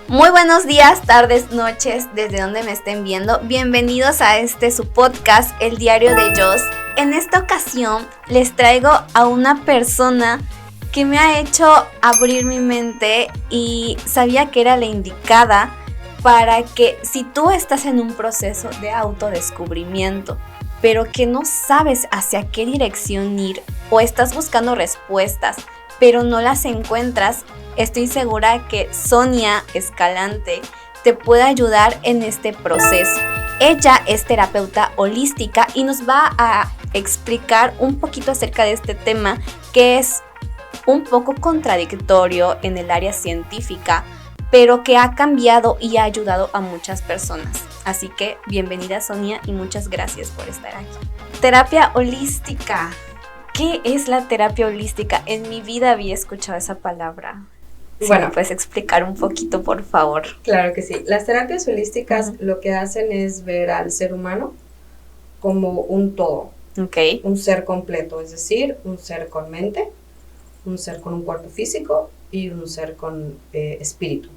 Muy buenos días, tardes, noches, desde donde me estén viendo. Bienvenidos a su podcast, El Diario de Jos. En esta ocasión les traigo a una persona que me ha hecho abrir mi mente y sabía que era la indicada para que si tú estás en un proceso de autodescubrimiento, pero que no sabes hacia qué dirección ir o estás buscando respuestas, pero no las encuentras, estoy segura que Sonia Escalante te puede ayudar en este proceso. Ella es terapeuta holística y nos va a explicar un poquito acerca de este tema que es un poco contradictorio en el área científica, pero que ha cambiado y ha ayudado a muchas personas. Así que bienvenida, Sonia, y muchas gracias por estar aquí. Terapia holística. ¿Qué es la terapia holística? En mi vida había escuchado esa palabra. Bueno, ¿puedes explicar un poquito, por favor? Claro que sí. Las terapias holísticas lo que hacen es ver al ser humano como un todo, un ser completo, es decir, un ser con mente, un ser con un cuerpo físico y un ser con espíritu.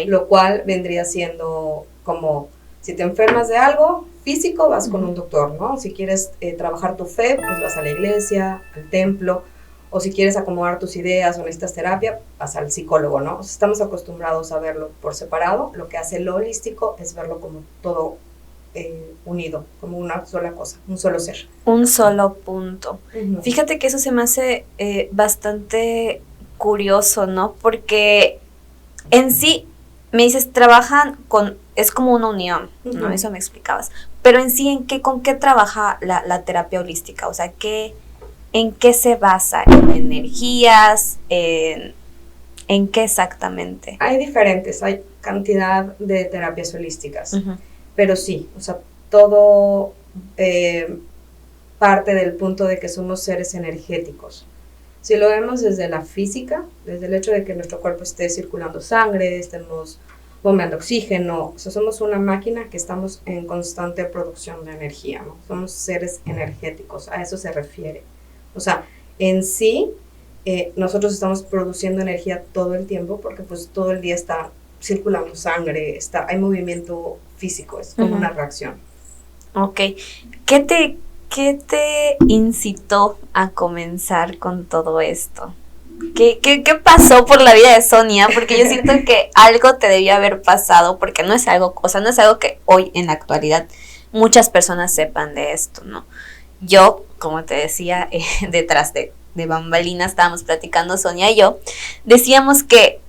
Lo cual vendría siendo como si te enfermas de algo físico, vas con un doctor, ¿no? Si quieres trabajar tu fe, pues vas a la iglesia, al templo, o si quieres acomodar tus ideas o necesitas terapia, vas al psicólogo, ¿no? O sea, estamos acostumbrados a verlo por separado. Lo que hace lo holístico es verlo como todo unido, como una sola cosa, un solo ser. Un solo punto. Fíjate que eso se me hace bastante curioso, ¿no? Porque en sí, me dices, trabajan con, es como una unión, ¿no? Eso me explicabas. Pero en sí, ¿con qué trabaja la terapia holística? O sea, ¿en qué se basa? ¿En energías? ¿En qué exactamente? Hay diferentes, hay cantidad de terapias holísticas, pero sí, o sea, todo parte del punto de que somos seres energéticos. Si lo vemos desde la física, desde el hecho de que nuestro cuerpo esté circulando sangre, estemos bombeando oxígeno, o sea, somos una máquina que estamos en constante producción de energía, ¿no? Somos seres energéticos, a eso se refiere. O sea, en sí, nosotros estamos produciendo energía todo el tiempo porque pues todo el día está circulando sangre, hay movimiento físico, es como una reacción. Ok. ¿Qué te incitó a comenzar con todo esto? ¿Qué pasó por la vida de Sonia? Porque yo siento que algo te debía haber pasado, porque no es algo que hoy en la actualidad muchas personas sepan de esto, ¿no? Yo, como te decía, detrás de bambalinas estábamos platicando Sonia y yo, decíamos que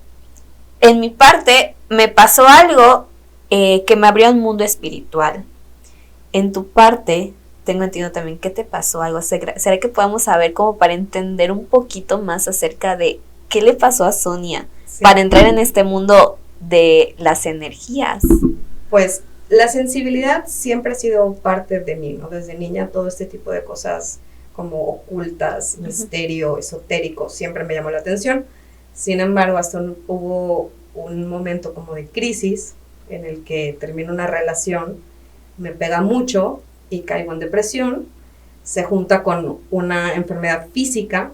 en mi parte me pasó algo que me abrió un mundo espiritual. En tu parte, tengo entendido también que te pasó algo. ¿Será que podamos saber como para entender un poquito más acerca de qué le pasó a Sonia para entrar en este mundo de las energías? Pues la sensibilidad siempre ha sido parte de mí, ¿no? Desde niña todo este tipo de cosas como ocultas, misterio, esotérico, siempre me llamó la atención. Sin embargo, hubo un momento como de crisis en el que termino una relación, me pega mucho y caigo en depresión, se junta con una enfermedad física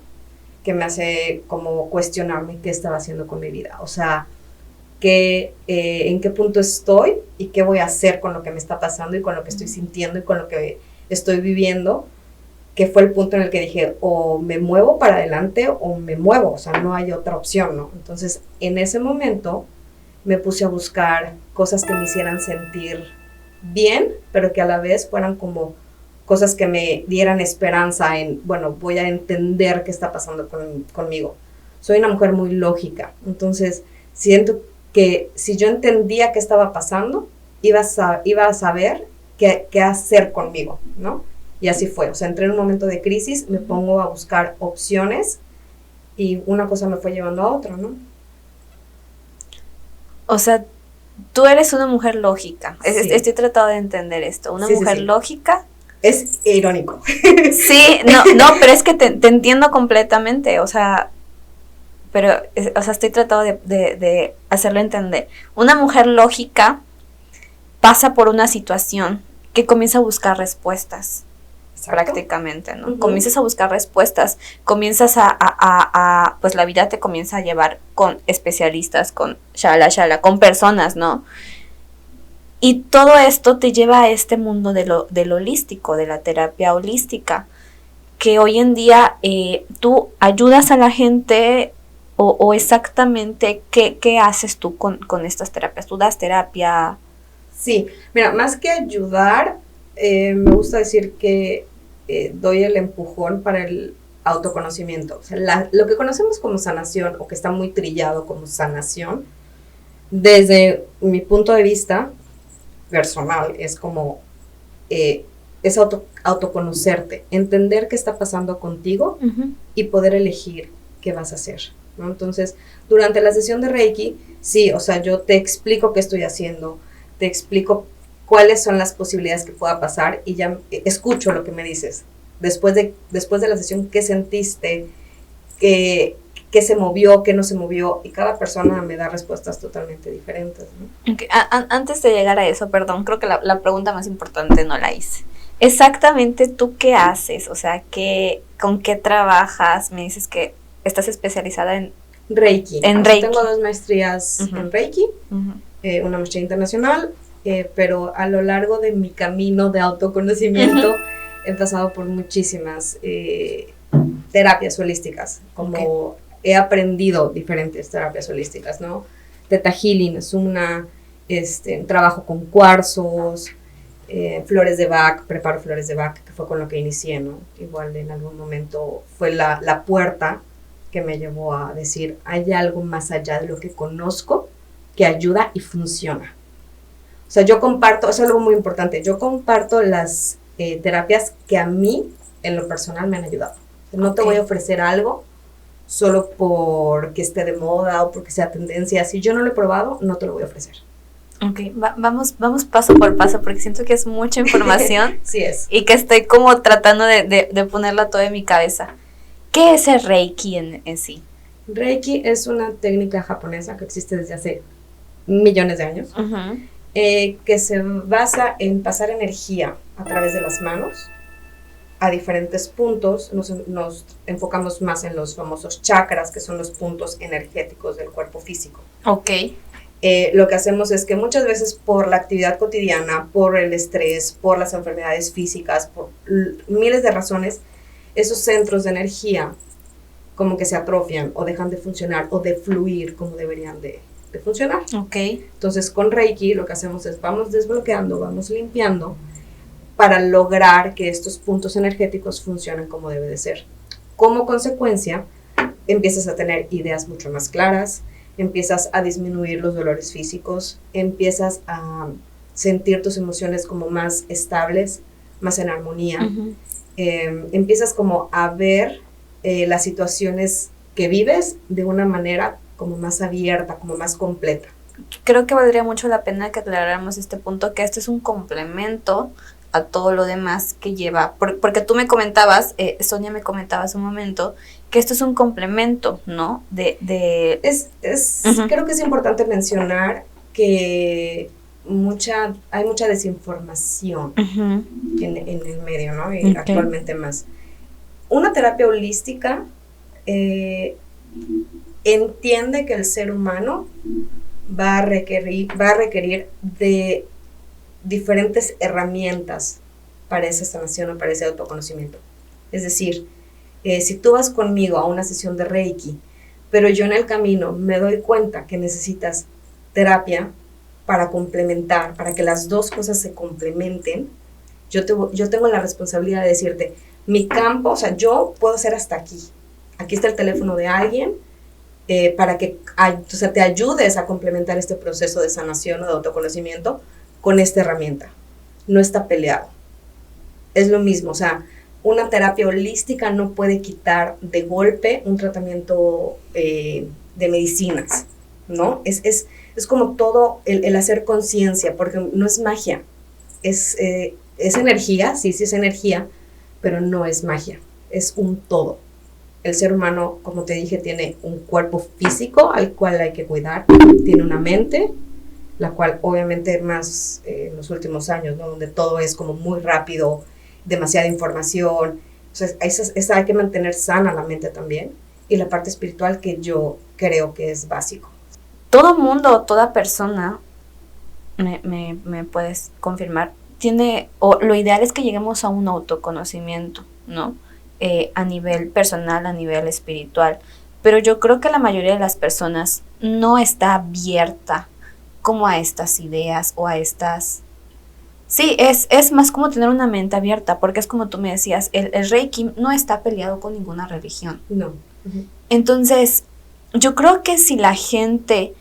que me hace como cuestionarme qué estaba haciendo con mi vida, o sea, en qué punto estoy y qué voy a hacer con lo que me está pasando y con lo que estoy sintiendo y con lo que estoy viviendo, que fue el punto en el que dije, o me muevo para adelante o me muevo, o sea, no hay otra opción, ¿no? Entonces, en ese momento me puse a buscar cosas que me hicieran sentir bien, pero que a la vez fueran como cosas que me dieran esperanza en, bueno, voy a entender qué está pasando conmigo. Soy una mujer muy lógica, entonces siento que si yo entendía qué estaba pasando, iba a saber qué hacer conmigo, ¿no? Y así fue, o sea, entré en un momento de crisis, me pongo a buscar opciones y una cosa me fue llevando a otra, ¿no? O sea, tú eres una mujer lógica. Sí. Estoy tratando de entender esto. Una mujer lógica. Es irónico. Sí, no, pero es que te entiendo completamente. O sea, estoy tratando de hacerlo entender. Una mujer lógica pasa por una situación que comienza a buscar respuestas. prácticamente, ¿no? Comienzas a buscar respuestas, comienzas a pues la vida te comienza a llevar con especialistas, con con personas, ¿no? Y todo esto te lleva a este mundo del holístico, de la terapia holística, que hoy en día tú ayudas a la gente o exactamente qué haces tú con estas terapias. ¿Tú das terapia? Sí, mira, más que ayudar, me gusta decir que doy el empujón para el autoconocimiento. O sea, lo que conocemos como sanación o que está muy trillado como sanación, desde mi punto de vista personal, es como es autoconocerte, entender qué está pasando contigo y poder elegir qué vas a hacer, ¿no? Entonces, durante la sesión de Reiki, sí, o sea, yo te explico qué estoy haciendo, te explico cuáles son las posibilidades que pueda pasar y ya escucho lo que me dices. Después de la sesión, ¿qué sentiste? ¿Qué se movió? ¿Qué no se movió? Y cada persona me da respuestas totalmente diferentes, ¿no? Okay. Antes de llegar a eso, perdón, creo que la pregunta más importante no la hice. Exactamente, ¿tú qué haces? O sea, ¿con qué trabajas? Me dices que estás especializada en Reiki. Reiki. Tengo 2 maestrías en Reiki, una maestría internacional, pero a lo largo de mi camino de autoconocimiento he pasado por muchísimas terapias holísticas, como he aprendido diferentes terapias holísticas, ¿no? Theta Healing es una, trabajo con cuarzos, flores de Bach, preparo flores de Bach, que fue con lo que inicié, ¿no? Igual en algún momento fue la puerta que me llevó a decir, hay algo más allá de lo que conozco que ayuda y funciona. O sea, yo comparto, eso es algo muy importante, yo comparto las terapias que a mí, en lo personal, me han ayudado. No te voy a ofrecer algo solo porque esté de moda o porque sea tendencia. Si yo no lo he probado, no te lo voy a ofrecer. Ok, vamos paso por paso porque siento que es mucha información. Sí es. Y que estoy como tratando de ponerla todo en mi cabeza. ¿Qué es el Reiki en sí? Reiki es una técnica japonesa que existe desde hace millones de años, que se basa en pasar energía a través de las manos a diferentes puntos. Nos enfocamos más en los famosos chakras, que son los puntos energéticos del cuerpo físico. Ok. Lo que hacemos es que muchas veces por la actividad cotidiana, por el estrés, por las enfermedades físicas, por miles de razones, esos centros de energía como que se atrofian o dejan de funcionar o de fluir como deberían de funcionar. Ok. Entonces con Reiki lo que hacemos es vamos desbloqueando, vamos limpiando para lograr que estos puntos energéticos funcionen como debe de ser. Como consecuencia, empiezas a tener ideas mucho más claras, empiezas a disminuir los dolores físicos, empiezas a sentir tus emociones como más estables, más en armonía. Empiezas como a ver las situaciones que vives de una manera como más abierta, como más completa. Creo que valdría mucho la pena que aclaráramos este punto, que este es un complemento a todo lo demás que lleva, porque tú me comentabas, Sonia me comentaba hace un momento, que esto es un complemento, ¿no? Creo que es importante mencionar que hay mucha desinformación en el medio, ¿no? Y actualmente más. Una terapia holística entiende que el ser humano va a requerir de diferentes herramientas para esa sanación o para ese autoconocimiento. Es decir, si tú vas conmigo a una sesión de Reiki, pero yo en el camino me doy cuenta que necesitas terapia para complementar, para que las dos cosas se complementen, yo tengo la responsabilidad de decirte, mi campo, o sea, yo puedo hacer hasta aquí. Aquí está el teléfono de alguien para que te ayudes a complementar este proceso de sanación o de autoconocimiento con esta herramienta. No está peleado. Es lo mismo, o sea, una terapia holística no puede quitar de golpe un tratamiento de medicinas, ¿no? Es como todo el hacer conciencia, porque no es magia, es energía, sí es energía, pero no es magia, es un todo. El ser humano, como te dije, tiene un cuerpo físico al cual hay que cuidar, tiene una mente, la cual obviamente más en los últimos años, ¿no? Donde todo es como muy rápido, demasiada información. O sea, hay que mantener sana la mente también, y la parte espiritual, que yo creo que es básico. Todo mundo, toda persona, me puedes confirmar, tiene, o lo ideal es que lleguemos a un autoconocimiento, ¿no? A nivel personal, a nivel espiritual. Pero yo creo que la mayoría de las personas no está abierta como a estas ideas o a estas... Sí, es más como tener una mente abierta, porque es como tú me decías, el Reiki no está peleado con ninguna religión. No. Uh-huh. Entonces, yo creo que si la gente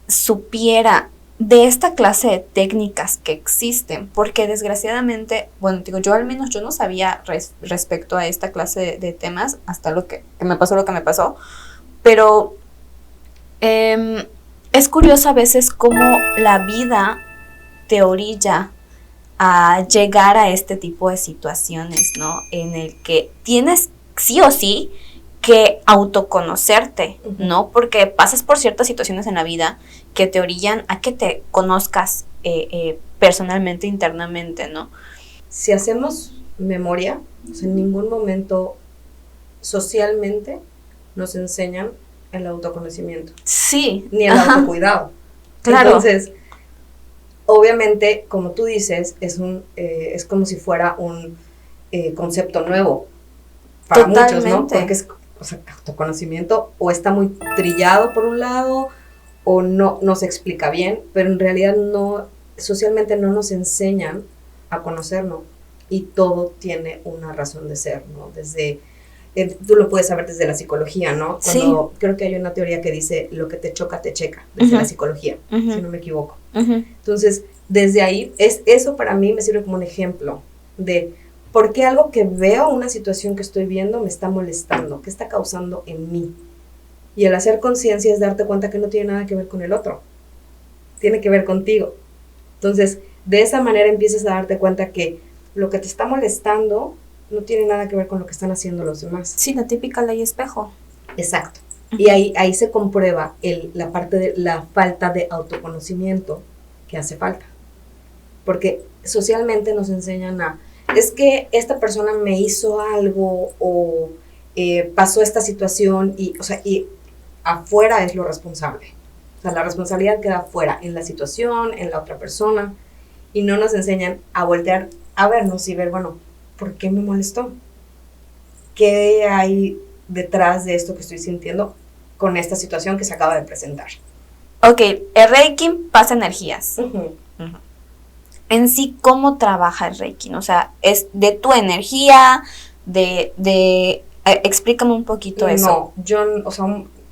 supiera de esta clase de técnicas que existen, porque desgraciadamente, bueno, digo, yo al menos yo no sabía respecto a esta clase de temas hasta lo que me pasó lo que me pasó, pero es curioso a veces cómo la vida te orilla a llegar a este tipo de situaciones, ¿no? En el que tienes sí o sí que autoconocerte, ¿no? Porque pasas por ciertas situaciones en la vida que te orillan a que te conozcas personalmente, internamente, ¿no? Si hacemos memoria, o sea, en ningún momento socialmente nos enseñan el autoconocimiento. Sí. Ni el autocuidado. Claro. Entonces, obviamente, como tú dices, es como si fuera un concepto nuevo para Totalmente. muchos, ¿no? Porque es, o sea, autoconocimiento o está muy trillado por un lado o no se explica bien, pero en realidad no, socialmente no nos enseñan a conocernos, y todo tiene una razón de ser, ¿no? Desde, tú lo puedes saber desde la psicología, ¿no? Cuando sí. Creo que hay una teoría que dice lo que te choca, te checa, desde la psicología, si no me equivoco. Entonces, desde ahí, eso para mí me sirve como un ejemplo de por qué algo que veo, una situación que estoy viendo, me está molestando, qué está causando en mí. Y el hacer conciencia es darte cuenta que no tiene nada que ver con el otro, tiene que ver contigo. Entonces, de esa manera empiezas a darte cuenta que lo que te está molestando no tiene nada que ver con lo que están haciendo los demás. Sí, la típica ley espejo. Exacto. Y ahí se comprueba la parte de la falta de autoconocimiento que hace falta. Porque socialmente nos enseñan es que esta persona me hizo algo o pasó esta situación y afuera es lo responsable. O sea, la responsabilidad queda afuera, en la situación, en la otra persona, y no nos enseñan a voltear a vernos y ver, bueno, ¿por qué me molestó? ¿Qué hay detrás de esto que estoy sintiendo con esta situación que se acaba de presentar? Ok, el Reiki pasa energías. En sí, ¿cómo trabaja el Reiki? O sea, ¿es de tu energía? Explícame un poquito eso. No, yo, o sea,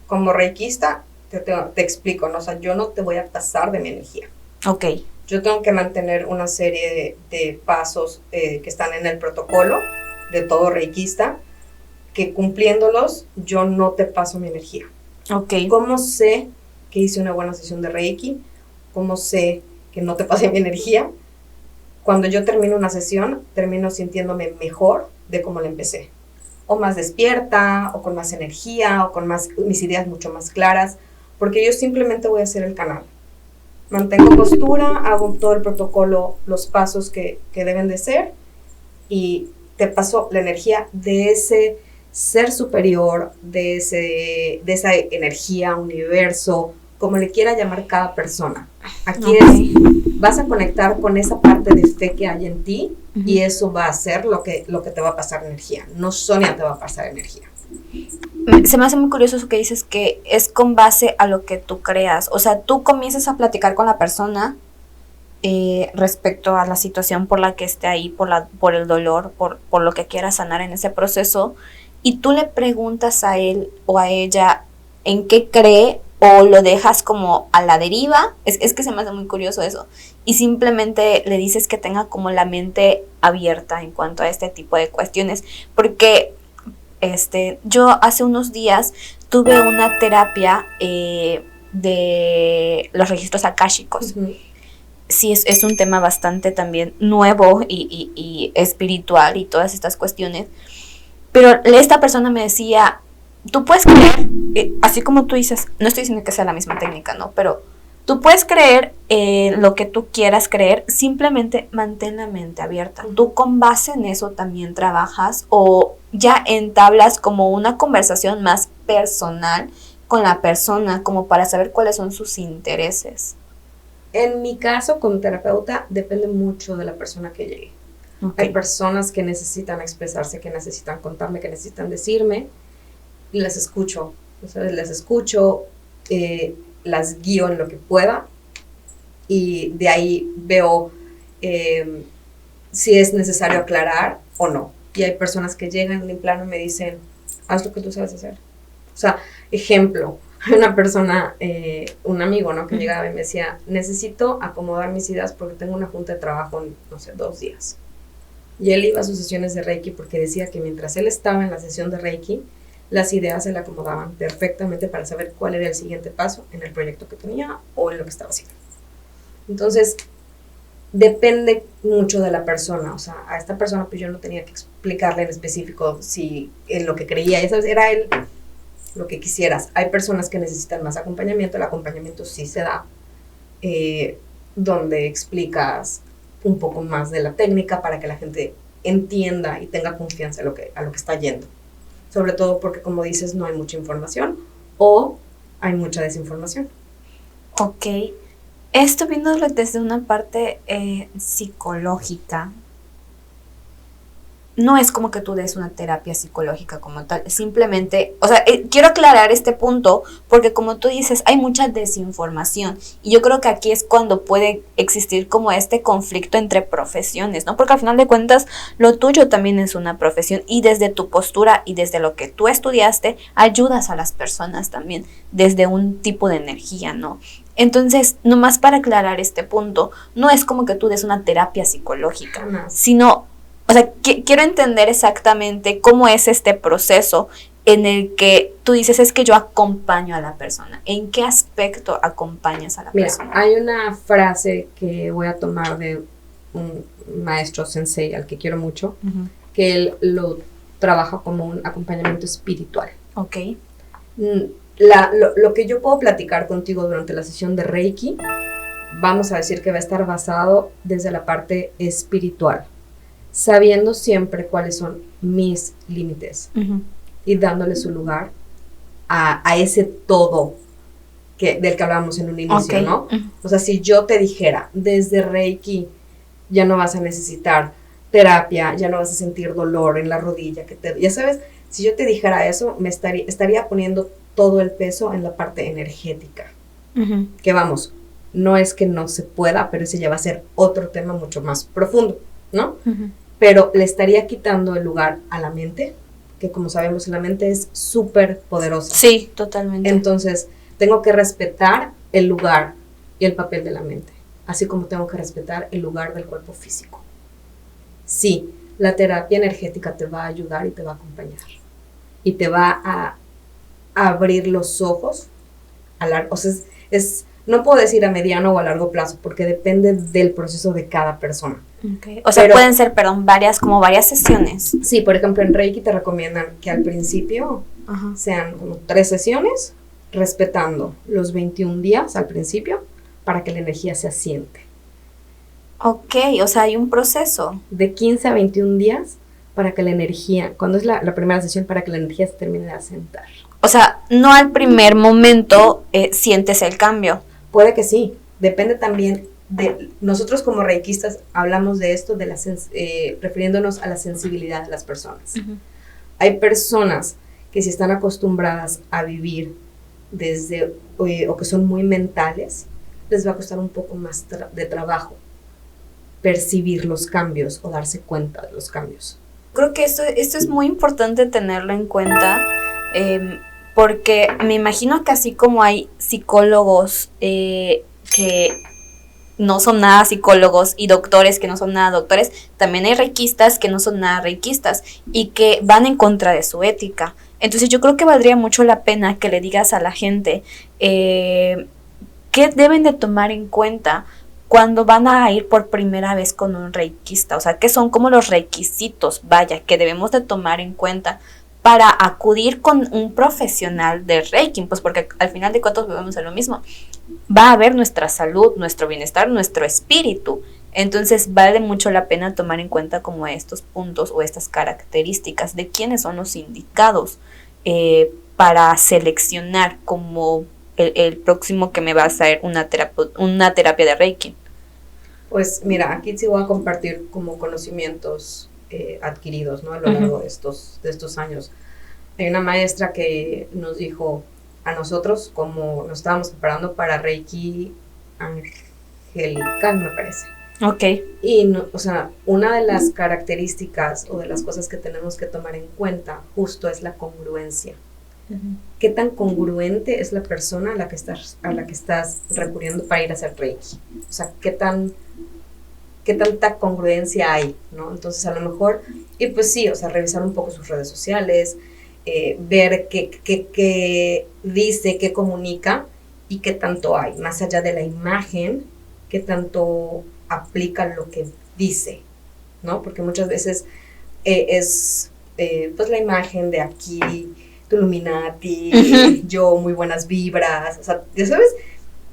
como reikista, te explico, ¿no? O sea, yo no te voy a pasar de mi energía. Ok. Yo tengo que mantener una serie de pasos que están en el protocolo de todo reikista, que cumpliéndolos, yo no te paso mi energía. Ok. ¿Cómo sé que hice una buena sesión de Reiki? ¿Cómo sé que no te pasé mi energía? Cuando yo termino una sesión, termino sintiéndome mejor de cómo la empecé. O más despierta, o con más energía, o con mis ideas mucho más claras, porque yo simplemente voy a hacer el canal. Mantengo postura, hago todo el protocolo, los pasos que deben de ser, y te paso la energía de ese ser superior, de esa energía, universo, como le quiera llamar cada persona. Aquí vas a conectar con esa parte de fe que hay en ti, y eso va a ser lo que te va a pasar energía. No Sonia te va a pasar energía. Se me hace muy curioso eso que dices, que es con base a lo que tú creas. O sea, tú comienzas a platicar con la persona respecto a la situación por la que esté ahí, por el dolor, por lo que quiera sanar en ese proceso, y tú le preguntas a él o a ella en qué cree, o lo dejas como a la deriva. Es que se me hace muy curioso eso, y simplemente le dices que tenga como la mente abierta en cuanto a este tipo de cuestiones, porque yo hace unos días tuve una terapia de los registros akáshicos. Sí, es un tema bastante también nuevo y espiritual y todas estas cuestiones, pero esta persona me decía, tú puedes creer, así como tú dices, no estoy diciendo que sea la misma técnica, ¿no? Pero Tú puedes creer lo que tú quieras creer, simplemente mantén la mente abierta. Tú con base en eso también trabajas o ya entablas como una conversación más personal con la persona, como para saber cuáles son sus intereses. En mi caso, como terapeuta, depende mucho de la persona que llegue. Okay. Hay personas que necesitan expresarse, que necesitan contarme, que necesitan decirme, y las escucho. ¿Sabes? Las escucho, las guío en lo que pueda, y de ahí veo si es necesario aclarar o no. Y hay personas que llegan en plano y me dicen, haz lo que tú sabes hacer. O sea, ejemplo, hay una persona, un amigo, ¿no? Que llegaba y me decía, necesito acomodar mis ideas porque tengo una junta de trabajo en, no sé, 2 días. Y él iba a sus sesiones de Reiki porque decía que mientras él estaba en la sesión de Reiki, las ideas se le acomodaban perfectamente para saber cuál era el siguiente paso en el proyecto que tenía o en lo que estaba haciendo. Entonces, depende mucho de la persona. O sea, a esta persona pues yo no tenía que explicarle en específico si en lo que creía, ¿sabes? Era él lo que quisieras. Hay personas que necesitan más acompañamiento. El acompañamiento sí se da, donde explicas un poco más de la técnica para que la gente entienda y tenga confianza a lo que está yendo. Sobre todo porque, como dices, no hay mucha información o hay mucha desinformación. Ok. Esto viéndolo desde una parte psicológica, no es como que tú des una terapia psicológica como tal, simplemente, o sea, quiero aclarar este punto porque como tú dices, hay mucha desinformación y yo creo que aquí es cuando puede existir como este conflicto entre profesiones, ¿no? Porque al final de cuentas, lo tuyo también es una profesión y desde tu postura y desde lo que tú estudiaste, ayudas a las personas también desde un tipo de energía, ¿no? Entonces, nomás para aclarar este punto, no es como que tú des una terapia psicológica, sino, o sea, quiero entender exactamente cómo es este proceso en el que tú dices es que yo acompaño a la persona. ¿En qué aspecto acompañas a la persona? Hay una frase que voy a tomar de un maestro sensei al que quiero mucho, que él lo trabaja como un acompañamiento espiritual. Ok. Lo que yo puedo platicar contigo durante la sesión de Reiki, vamos a decir que va a estar basado desde la parte espiritual, sabiendo siempre cuáles son mis límites y dándole su lugar a ese todo del que hablábamos en un inicio, okay, ¿no? O sea, si yo te dijera, desde Reiki ya no vas a necesitar terapia, ya no vas a sentir dolor en la rodilla, ya sabes, si yo te dijera eso, me estaría poniendo todo el peso en la parte energética. Que vamos, no es que no se pueda, pero ese ya va a ser otro tema mucho más profundo, ¿no? Pero le estaría quitando el lugar a la mente, que como sabemos la mente es súper poderosa. Sí, totalmente. Entonces, tengo que respetar el lugar y el papel de la mente, así como tengo que respetar el lugar del cuerpo físico. Sí, la terapia energética te va a ayudar y te va a acompañar. Y te va a abrir los ojos, o sea, no puedo decir a mediano o a largo plazo, porque depende del proceso de cada persona. Okay. O sea, pueden ser, varias sesiones. Sí, por ejemplo, en Reiki te recomiendan que al principio sean como 3 sesiones, respetando los 21 días al principio, para que la energía se asiente. Ok, o sea, hay un proceso. De 15 a 21 días, para que la energía, cuando es la primera sesión, para que la energía se termine de asentar. O sea, no al primer momento sientes el cambio. Puede que sí, depende también de nosotros como reikistas hablamos de esto, refiriéndonos a la sensibilidad de las personas. Hay personas que si están acostumbradas a vivir desde, o que son muy mentales, les va a costar un poco más de trabajo percibir los cambios o darse cuenta de los cambios. Creo que esto es muy importante tenerlo en cuenta, porque me imagino que así como hay psicólogos que no son nada psicólogos y doctores que no son nada doctores, también hay reikistas que no son nada reikistas y que van en contra de su ética. Entonces yo creo que valdría mucho la pena que le digas a la gente qué deben de tomar en cuenta cuando van a ir por primera vez con un reikista. O sea, qué son como los requisitos, que debemos de tomar en cuenta para acudir con un profesional de Reiki, pues porque al final de cuentas volvemos a lo mismo. va a ver nuestra salud, nuestro bienestar, nuestro espíritu. Entonces vale mucho la pena tomar en cuenta como estos puntos o estas características de quiénes son los indicados para seleccionar como el próximo que me va a hacer una terapia de Reiki. Pues mira, aquí sí voy a compartir como conocimientos adquiridos, ¿no? A lo largo de estos años. Hay una maestra que nos dijo a nosotros como nos estábamos preparando para Reiki angelical, me parece. Ok. Y, no, o sea, una de las características o de las cosas que tenemos que tomar en cuenta justo es la congruencia. ¿Qué tan congruente es la persona a la que estás recurriendo para ir a hacer Reiki? O sea, ¿qué tanta congruencia hay, ¿no? Entonces, a lo mejor, y pues sí, o sea, revisar un poco sus redes sociales, ver qué dice, qué comunica y qué tanto hay, más allá de la imagen, qué tanto aplica lo que dice, ¿no? Porque muchas veces es pues la imagen de aquí, tu Illuminati, yo muy buenas vibras, o sea, ya sabes,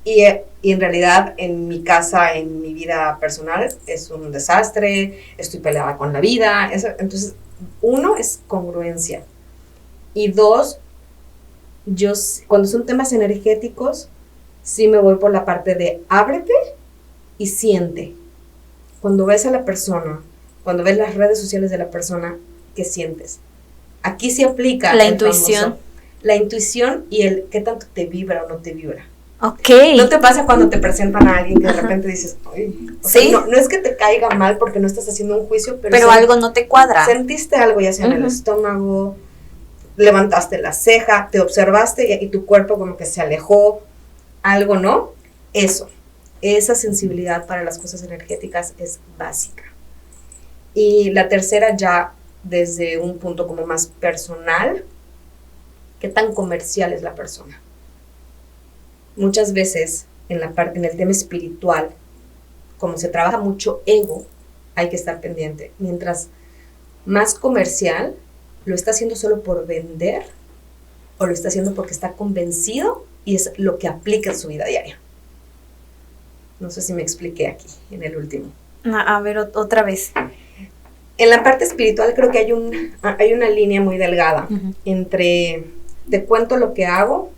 y en realidad en mi casa, en mi vida personal, es un desastre, estoy peleada con la vida, entonces, uno es congruencia, y dos, yo cuando son temas energéticos, sí me voy por la parte de ábrete y siente. Cuando ves a la persona, cuando ves las redes sociales de la persona, ¿qué sientes? Aquí se aplica la intuición. Famoso, la intuición y el qué tanto te vibra o no te vibra. Ok. ¿No te pasa cuando te presentan a alguien que de repente dices, ay, sí, sea, no es que te caiga mal porque no estás haciendo un juicio, pero algo no te cuadra. Sentiste algo ya sea en el estómago, levantaste la ceja, te observaste y tu cuerpo como que se alejó, algo, ¿no? Esa sensibilidad para las cosas energéticas es básica. Y la tercera ya desde un punto como más personal, ¿qué tan comercial es la persona? Muchas veces en el tema espiritual, como se trabaja mucho ego, hay que estar pendiente. Mientras más comercial, ¿lo está haciendo solo por vender o lo está haciendo porque está convencido y es lo que aplica en su vida diaria? No sé si me expliqué aquí, en el último. A ver, otra vez. En la parte espiritual creo que hay una línea muy delgada entre te cuento lo que hago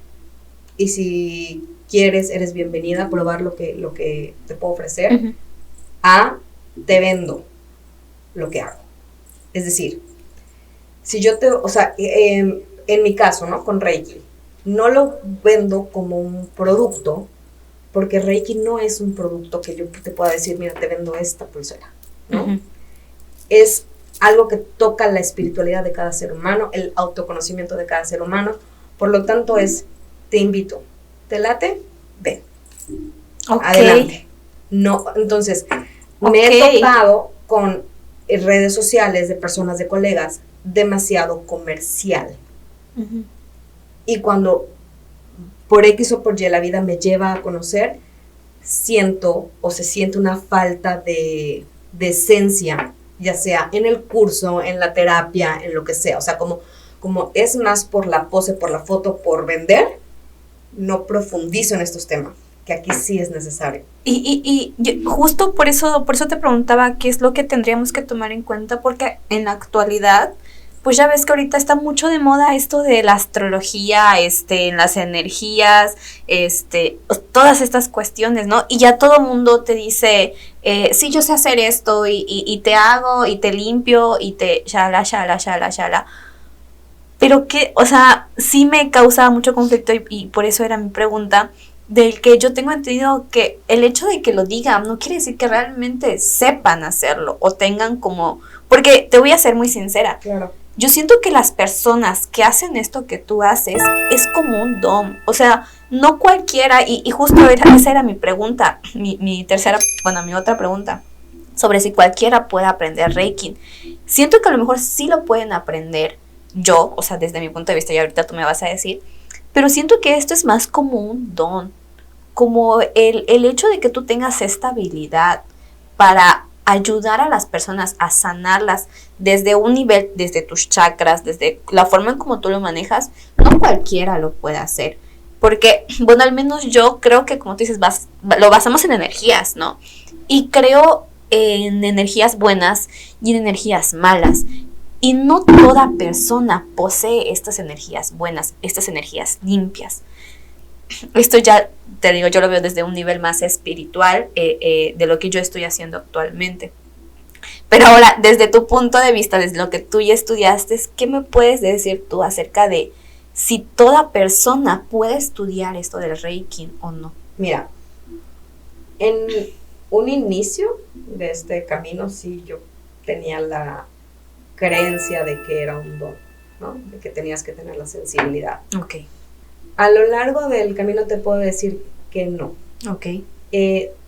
y si quieres, eres bienvenida a probar lo que te puedo ofrecer, a te vendo lo que hago. Es decir, si yo en mi caso, ¿no? Con Reiki, no lo vendo como un producto, porque Reiki no es un producto que yo te pueda decir, mira, te vendo esta pulsera, ¿no? Es algo que toca la espiritualidad de cada ser humano, el autoconocimiento de cada ser humano, por lo tanto te invito, ¿te late? Ven, adelante. No, entonces, me he topado con redes sociales de personas, de colegas, demasiado comercial. Y cuando por X o por Y la vida me lleva a conocer, se siente una falta de esencia, ya sea en el curso, en la terapia, en lo que sea. O sea, como es más por la pose, por la foto, por vender, no profundizo en estos temas, que aquí sí es necesario. Y justo por eso te preguntaba qué es lo que tendríamos que tomar en cuenta, porque en la actualidad, pues ya ves que ahorita está mucho de moda esto de la astrología, las energías, todas estas cuestiones, ¿no? Y ya todo mundo te dice, sí, yo sé hacer esto y te hago y te limpio y te shala. Pero que, o sea, sí me causaba mucho conflicto y por eso era mi pregunta, del que yo tengo entendido que el hecho de que lo digan no quiere decir que realmente sepan hacerlo o tengan como... Porque te voy a ser muy sincera. Claro. Yo siento que las personas que hacen esto que tú haces es como un don. O sea, no cualquiera, y justo esa era mi pregunta, mi otra pregunta, sobre si cualquiera puede aprender Reiki. Siento que a lo mejor sí lo pueden aprender yo, o sea, desde mi punto de vista, y ahorita tú me vas a decir, pero siento que esto es más como un don, como el hecho de que tú tengas esta habilidad para ayudar a las personas a sanarlas desde un nivel, desde tus chakras, desde la forma en como tú lo manejas, no cualquiera lo puede hacer. Porque, bueno, al menos yo creo que, como tú dices, lo basamos en energías, ¿no? Y creo en energías buenas y en energías malas. Y no toda persona posee estas energías buenas, estas energías limpias. Esto ya, te digo, yo lo veo desde un nivel más espiritual de lo que yo estoy haciendo actualmente. Pero ahora, desde tu punto de vista, desde lo que tú ya estudiaste, ¿qué me puedes decir tú acerca de si toda persona puede estudiar esto del Reiki o no? Mira, en un inicio de este camino, sí, yo tenía la creencia de que era un don, ¿no? De que tenías que tener la sensibilidad. Ok. A lo largo del camino te puedo decir que no. Ok.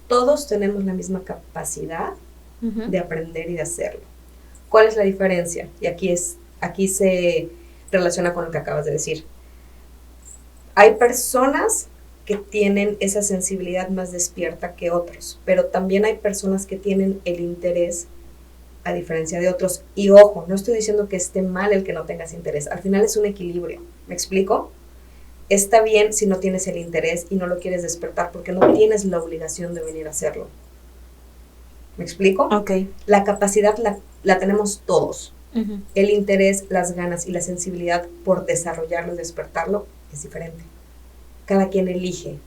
Todos tenemos la misma capacidad Uh-huh. de aprender y de hacerlo. ¿Cuál es la diferencia? Y aquí se relaciona con lo que acabas de decir. Hay personas que tienen esa sensibilidad más despierta que otros, pero también hay personas que tienen el interés a diferencia de otros. Y ojo, no estoy diciendo que esté mal el que no tengas interés. Al final es un equilibrio. ¿Me explico? Está bien si no tienes el interés y no lo quieres despertar porque no tienes la obligación de venir a hacerlo. ¿Me explico? Ok. La capacidad la tenemos todos. Uh-huh. El interés, las ganas y la sensibilidad por desarrollarlo y despertarlo es diferente. Cada quien elige.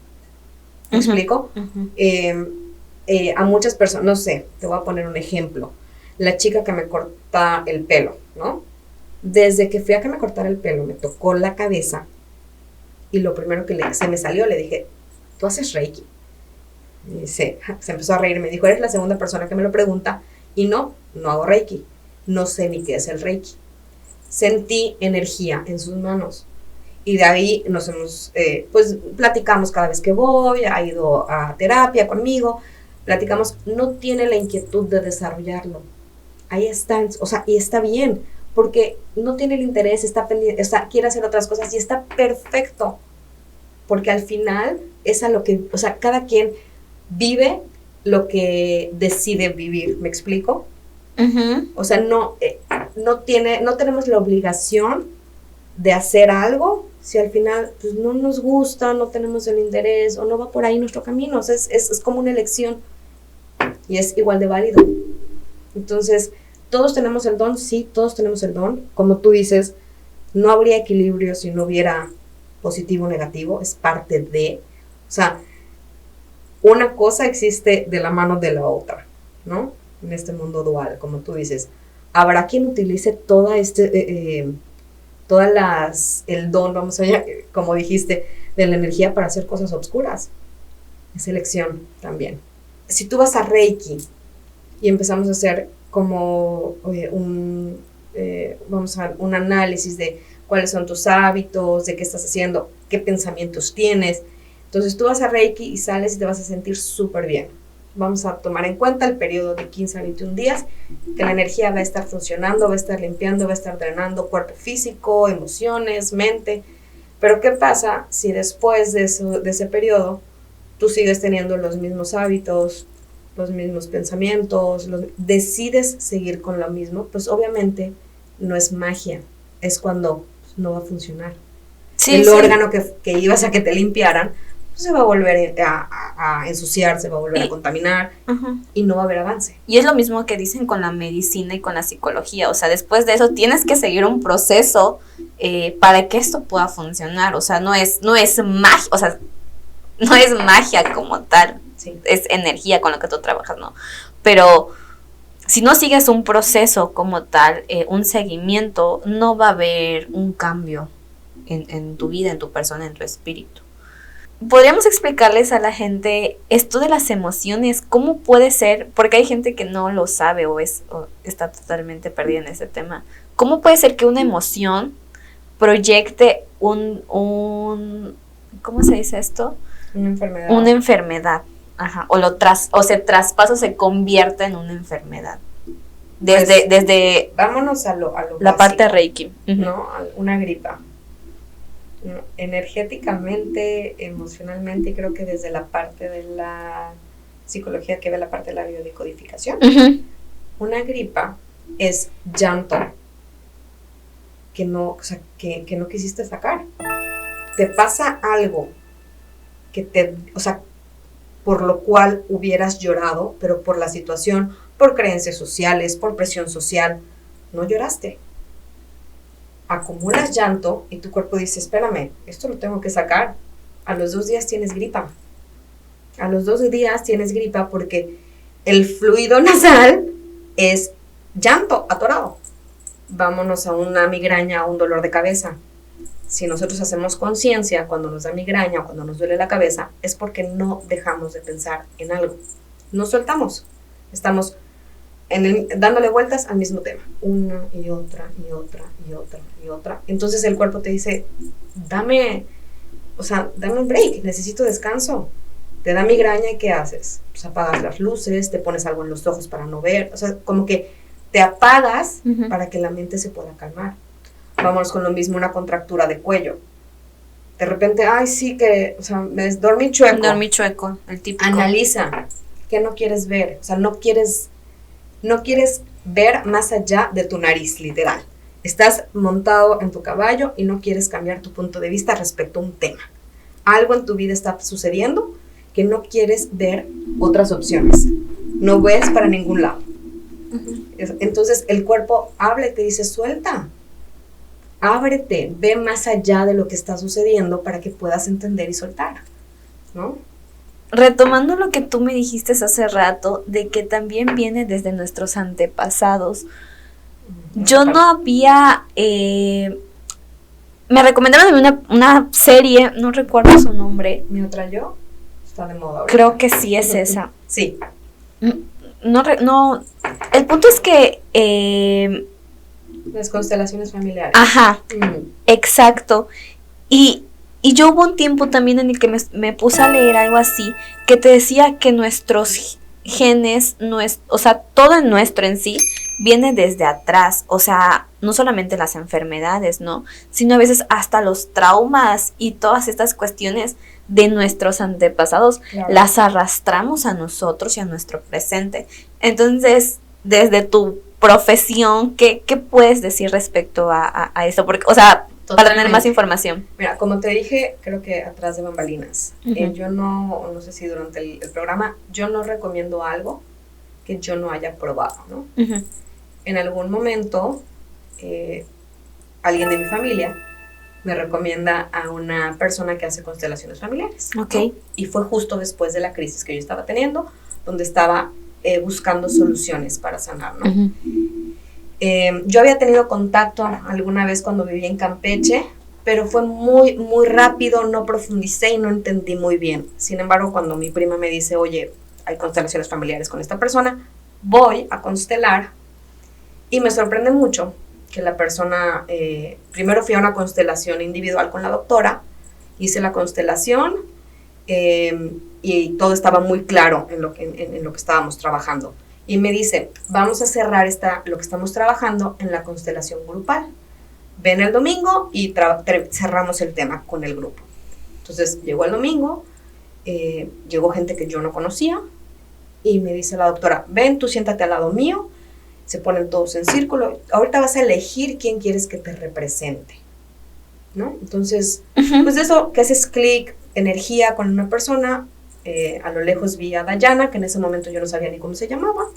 ¿Me explico? Uh-huh. A muchas personas, no sé, te voy a poner un ejemplo. La chica que me corta el pelo, ¿no? Desde que fui a que me cortara el pelo, me tocó la cabeza y lo primero que se me salió, le dije, ¿tú haces Reiki? Y se empezó a reír, me dijo, eres la segunda persona que me lo pregunta y no hago Reiki, no sé ni qué es el Reiki. Sentí energía en sus manos y de ahí nos hemos, pues platicamos cada vez que voy, ha ido a terapia conmigo, platicamos, no tiene la inquietud de desarrollarlo, ahí está, o sea, y está bien, porque no tiene el interés, está pendiente, o sea, quiere hacer otras cosas y está perfecto, porque al final es a lo que, o sea, cada quien vive lo que decide vivir, ¿me explico? Uh-huh. O sea, no tenemos la obligación de hacer algo si al final pues, no nos gusta, no tenemos el interés o no va por ahí nuestro camino. O sea, es como una elección y es igual de válido. Entonces, ¿todos tenemos el don? Sí, todos tenemos el don. Como tú dices, no habría equilibrio si no hubiera positivo o negativo, es parte de, o sea, una cosa existe de la mano de la otra, ¿no? En este mundo dual, como tú dices. Habrá quien utilice el don, vamos allá, como dijiste, de la energía para hacer cosas oscuras. Es elección también. Si tú vas a Reiki y empezamos a hacer como un análisis de cuáles son tus hábitos, de qué estás haciendo, qué pensamientos tienes. Entonces tú vas a Reiki y sales y te vas a sentir súper bien. Vamos a tomar en cuenta el periodo de 15 a 21 días, que la energía va a estar funcionando, va a estar limpiando, va a estar drenando cuerpo físico, emociones, mente. Pero ¿qué pasa si después de ese periodo tú sigues teniendo los mismos hábitos, los mismos pensamientos, decides seguir con lo mismo? Pues obviamente no es magia, es cuando no va a funcionar. Sí, el órgano que ibas a que te limpiaran, pues se va a volver a ensuciar, se va a volver a contaminar uh-huh. y no va a haber avance. Y es lo mismo que dicen con la medicina y con la psicología, o sea, después de eso tienes que seguir un proceso para que esto pueda funcionar, o sea, no es magia, o sea, no es magia como tal, sí. Es energía con la que tú trabajas, ¿no? Pero si no sigues un proceso como tal, un seguimiento, no va a haber un cambio en tu vida, en tu persona, en tu espíritu. ¿Podríamos explicarles a la gente esto de las emociones? ¿Cómo puede ser? Porque hay gente que no lo sabe o está totalmente perdida en ese tema. ¿Cómo puede ser que una emoción proyecte ¿cómo se dice esto? Una enfermedad. Una enfermedad. Ajá. O se traspasa o se convierta en una enfermedad. Desde vámonos a lo la básico, parte Reiki. Uh-huh. ¿No? Una gripa. Energéticamente, emocionalmente, y creo que desde la parte de la psicología que ve la parte de la biodecodificación, uh-huh. Una gripa es llanto que no quisiste sacar. te pasa algo o sea, por lo cual hubieras llorado, pero por la situación, por creencias sociales, por presión social, no lloraste. Acumulas llanto y tu cuerpo dice, espérame, esto lo tengo que sacar. A los 2 días tienes gripa. A los 2 días tienes gripa porque el fluido nasal es llanto atorado. Vámonos a una migraña, a un dolor de cabeza. Si nosotros hacemos conciencia cuando nos da migraña o cuando nos duele la cabeza, es porque no dejamos de pensar en algo. No soltamos. Estamos dándole vueltas al mismo tema. Una y otra y otra y otra y otra. Entonces el cuerpo te dice, dame un break, necesito descanso. Te da migraña y ¿qué haces? Pues apagas las luces, te pones algo en los ojos para no ver. O sea, como que te apagas para que la mente se pueda calmar. Vámonos con lo mismo, una contractura de cuello. De repente, dormí chueco. Dormí chueco, el típico. Analiza, ¿qué no quieres ver? O sea, no quieres ver más allá de tu nariz, literal. Estás montado en tu caballo y no quieres cambiar tu punto de vista respecto a un tema. Algo en tu vida está sucediendo que no quieres ver otras opciones. No ves para ningún lado. Entonces el cuerpo habla y te dice, suelta. Ábrete, ve más allá de lo que está sucediendo para que puedas entender y soltar, ¿no? Retomando lo que tú me dijiste hace rato, de que también viene desde nuestros antepasados. Yo no había... me recomendaron una serie, no recuerdo su nombre. ¿Mi otra yo? Está de moda ahora. Creo que sí es esa. Sí. No, el punto es que... las constelaciones familiares. Ajá, exacto. Y yo hubo un tiempo también en el que me puse a leer algo así, que te decía que nuestros genes, o sea, todo el nuestro en sí, viene desde atrás. O sea, no solamente las enfermedades, ¿no? Sino a veces hasta los traumas y todas estas cuestiones de nuestros antepasados, claro, las arrastramos a nosotros y a nuestro presente. Entonces, desde tu profesión, ¿qué puedes decir respecto a eso? Porque, o sea, totalmente, para tener más información. Mira, como te dije, creo que atrás de bambalinas, yo no sé si durante el programa, yo no recomiendo algo que yo no haya probado, ¿no? En algún momento, alguien de mi familia me recomienda a una persona que hace constelaciones familiares. Ok. ¿No? Y fue justo después de la crisis que yo estaba teniendo, donde estaba buscando soluciones para sanar, ¿no? Yo había tenido contacto alguna vez cuando vivía en Campeche, pero fue muy, muy rápido, no profundicé y no entendí muy bien. Sin embargo, cuando mi prima me dice, oye, hay constelaciones familiares con esta persona, voy a constelar y me sorprende mucho que la persona, primero fui a una constelación individual con la doctora, hice la constelación y todo estaba muy claro en lo que estábamos trabajando. Y me dice, vamos a cerrar lo que estamos trabajando en la constelación grupal. Ven el domingo y cerramos el tema con el grupo. Entonces llegó el domingo, llegó gente que yo no conocía y me dice la doctora, ven, tú siéntate al lado mío. Se ponen todos en círculo. Ahorita vas a elegir quién quieres que te represente, ¿no? Entonces, pues de eso, que haces clic, energía con una persona. A lo lejos vi a Dayana, que en ese momento yo no sabía ni cómo se llamaba.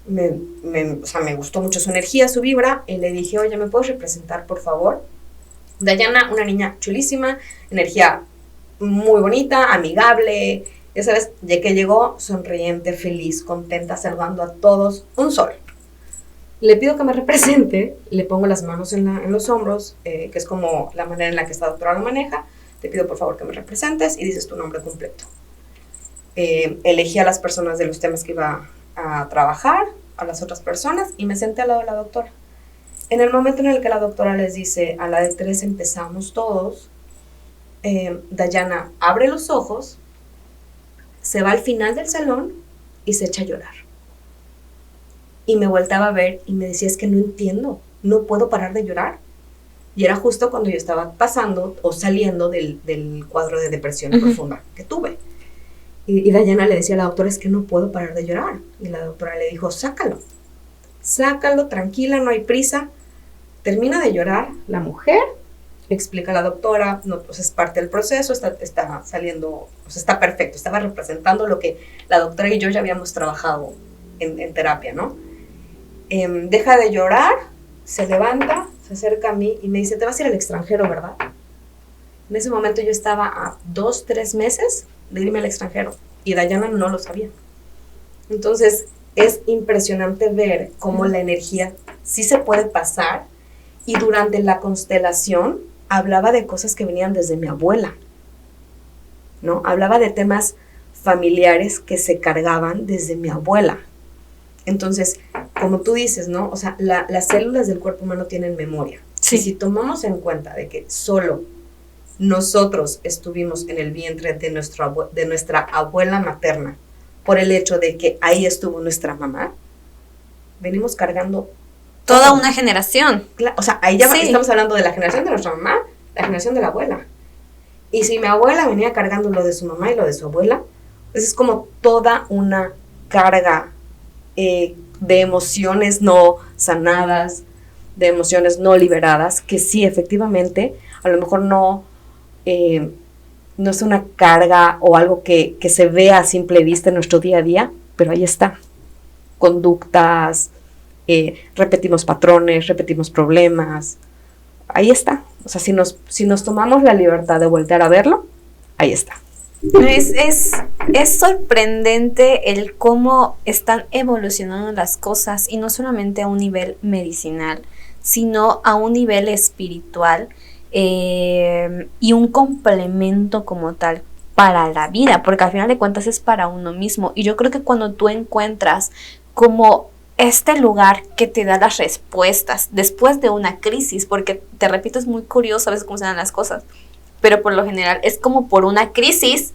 O sea, me gustó mucho su energía, su vibra, y le dije, oye, ¿me puedes representar, por favor? Dayana, una niña chulísima, energía muy bonita, amigable, ya sabes, ya que llegó, sonriente, feliz, contenta, saludando a todos, un sol. Le pido que me represente, le pongo las manos en los hombros, que es como la manera en la que esta doctora lo maneja. Te pido por favor que me representes y dices tu nombre completo. Elegí a las personas de los temas que iba a trabajar, a las otras personas, y me senté al lado de la doctora. En el momento en el que la doctora les dice, a la de 3 empezamos todos, Dayana abre los ojos, se va al final del salón y se echa a llorar. Y me volteaba a ver y me decía, es que no entiendo, no puedo parar de llorar. Y era justo cuando yo estaba pasando o saliendo del cuadro de depresión profunda que tuve. Y Dayana le decía a la doctora, es que no puedo parar de llorar. Y la doctora le dijo, sácalo, tranquila, no hay prisa. Termina de llorar la mujer, Me explica la doctora, no, pues es parte del proceso, está saliendo, pues está perfecto, estaba representando lo que la doctora y yo ya habíamos trabajado en terapia, ¿no? Deja de llorar, se levanta, se acerca a mí y me dice, te vas a ir al extranjero, ¿verdad? En ese momento yo estaba a 2-3 meses de irme al extranjero y Dayana no lo sabía. Entonces es impresionante ver cómo la energía sí se puede pasar, y durante la constelación hablaba de cosas que venían desde mi abuela, ¿no? Hablaba de temas familiares que se cargaban desde mi abuela. Entonces, como tú dices, ¿no? O sea, las células del cuerpo humano tienen memoria. Sí. Y si tomamos en cuenta de que solo nosotros estuvimos en el vientre de nuestra abuela materna por el hecho de que ahí estuvo nuestra mamá, venimos cargando toda una generación. O sea, ahí ya estamos hablando de la generación de nuestra mamá, la generación de la abuela. Y si mi abuela venía cargando lo de su mamá y lo de su abuela, pues es como toda una carga de emociones no sanadas, de emociones no liberadas, que sí, efectivamente, a lo mejor no es una carga o algo que se vea a simple vista en nuestro día a día, pero ahí está. Conductas, repetimos patrones, repetimos problemas, ahí está. O sea, si nos tomamos la libertad de voltear a verlo, ahí está. Es sorprendente el cómo están evolucionando las cosas, y no solamente a un nivel medicinal, sino a un nivel espiritual, y un complemento como tal para la vida, porque al final de cuentas es para uno mismo. Y yo creo que cuando tú encuentras como este lugar que te da las respuestas después de una crisis, porque te repito, es muy curioso a veces cómo se dan las cosas, pero por lo general es como por una crisis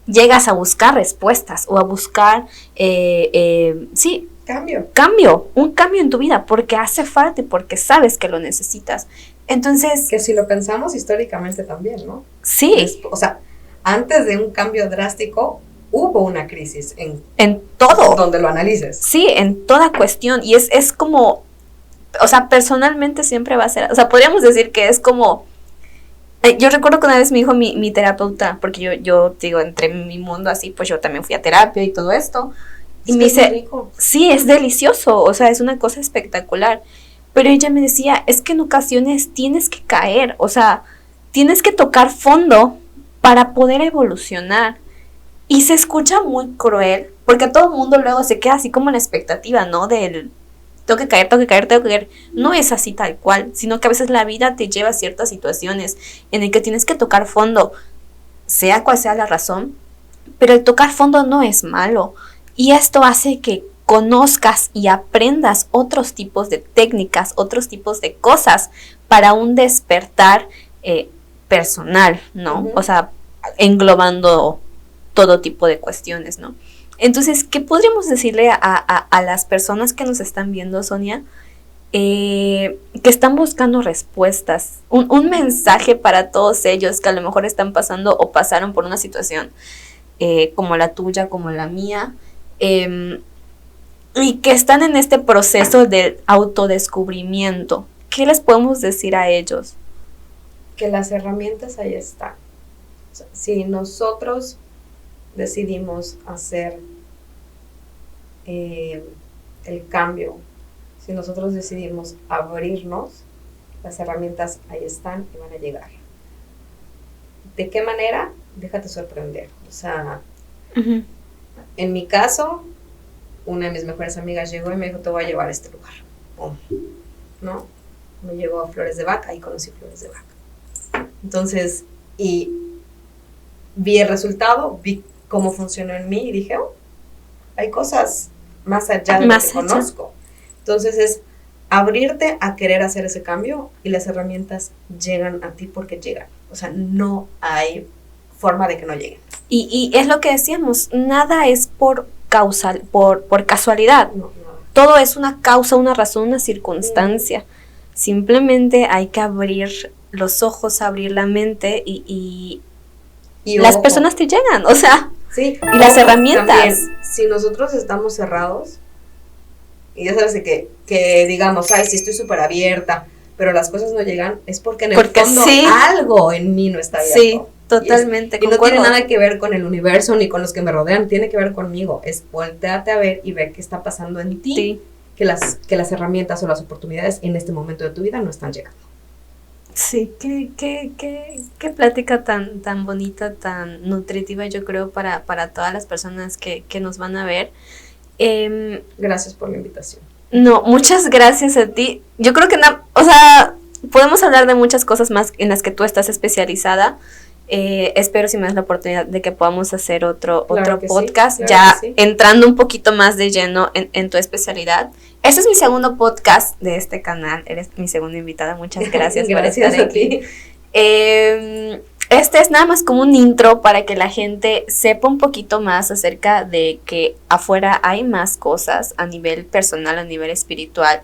llegas a buscar respuestas o a buscar, un cambio en tu vida, porque hace falta y porque sabes que lo necesitas. Entonces, que si lo pensamos históricamente también, ¿no? Sí. O sea, antes de un cambio drástico, hubo una crisis en todo. Donde lo analices. Sí, en toda cuestión. Y es como, o sea, personalmente siempre va a ser, o sea, podríamos decir que es como, yo recuerdo que una vez me dijo mi terapeuta, porque yo digo, entre mi mundo así, pues yo también fui a terapia y todo esto. Y me dice, rico. Sí, es delicioso, o sea, es una cosa espectacular. Pero ella me decía, es que en ocasiones tienes que caer, o sea, tienes que tocar fondo para poder evolucionar. Y se escucha muy cruel, porque todo el mundo luego se queda así como en la expectativa, ¿no? Del tengo que caer. No es así tal cual, sino que a veces la vida te lleva a ciertas situaciones en las que tienes que tocar fondo, sea cual sea la razón, pero el tocar fondo no es malo. Y esto hace que conozcas y aprendas otros tipos de técnicas, otros tipos de cosas para un despertar personal, ¿no? Uh-huh. O sea, englobando todo tipo de cuestiones, ¿no? Entonces, ¿qué podríamos decirle a las personas que nos están viendo, Sonia? Que están buscando respuestas, un mensaje para todos ellos que a lo mejor están pasando o pasaron por una situación como la tuya, como la mía, y que están en este proceso de autodescubrimiento. ¿Qué les podemos decir a ellos? Que las herramientas ahí están. O sea, si nosotros decidimos hacer el cambio, si nosotros decidimos abrirnos, las herramientas ahí están y van a llegar. ¿De qué manera? Déjate sorprender. O sea, uh-huh. En mi caso, una de mis mejores amigas llegó y me dijo, te voy a llevar a este lugar. ¡Pum! ¿No? Me llevó a Flores de Bach, ahí conocí Flores de Bach. Entonces, y vi el resultado, vi cómo funcionó en mí y dije, oh, hay cosas más allá de lo que conozco. Entonces es abrirte a querer hacer ese cambio y las herramientas llegan a ti porque llegan. O sea, no hay forma de que no lleguen. Y es lo que decíamos, nada es por casualidad. No. Todo es una causa, una razón, una circunstancia. Simplemente hay que abrir los ojos, abrir la mente y las personas te llegan, o sea, sí, y las herramientas. También, si nosotros estamos cerrados, y ya sabes que digamos, ay, sí estoy súper abierta, pero las cosas no llegan, es porque en el fondo sí, algo en mí no está abierto. Sí, totalmente. Y no tiene nada que ver con el universo ni con los que me rodean, tiene que ver conmigo. Es voltearte a ver y ver qué está pasando en ti, Sí. que las herramientas o las oportunidades en este momento de tu vida no están llegando. Sí, qué plática tan bonita, tan nutritiva, yo creo, para todas las personas que nos van a ver. Gracias por la invitación. No, muchas gracias a ti. Yo creo que, o sea, podemos hablar de muchas cosas más en las que tú estás especializada. Espero si me das la oportunidad de que podamos hacer otro podcast, sí, ya sí. entrando un poquito más de lleno en tu especialidad. Este es mi segundo podcast de este canal, eres mi segunda invitada, muchas gracias, Gracias por estar a aquí. ti. Este es nada más como un intro para que la gente sepa un poquito más acerca de que afuera hay más cosas a nivel personal, a nivel espiritual,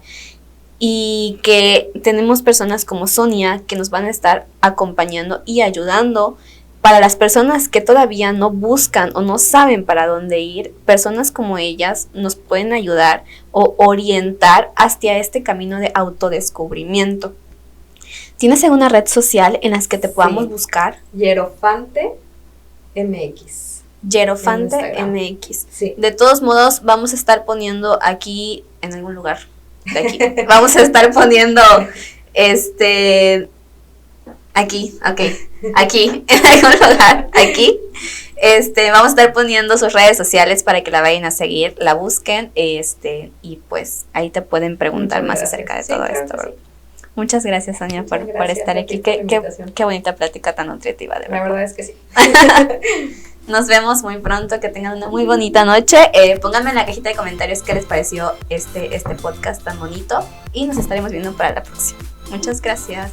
y que tenemos personas como Sonia que nos van a estar acompañando y ayudando. Para las personas que todavía no buscan o no saben para dónde ir, personas como ellas nos pueden ayudar o orientar hacia este camino de autodescubrimiento. ¿Tienes alguna red social en las que te podamos buscar? Hierofante MX. Hierofante MX. Sí. De todos modos, vamos a estar poniendo aquí, en algún lugar de aquí, vamos a estar poniendo aquí, en algún lugar, aquí. Vamos a estar poniendo sus redes sociales para que la vayan a seguir, la busquen, y pues ahí te pueden preguntar más acerca de todo esto. Sí. Muchas gracias, Sonia, por estar aquí. Qué bonita plática tan nutritiva, de verdad. La verdad es que sí. Nos vemos muy pronto, que tengan una muy bonita noche. Pónganme en la cajita de comentarios qué les pareció este podcast tan bonito y nos estaremos viendo para la próxima. Muchas gracias.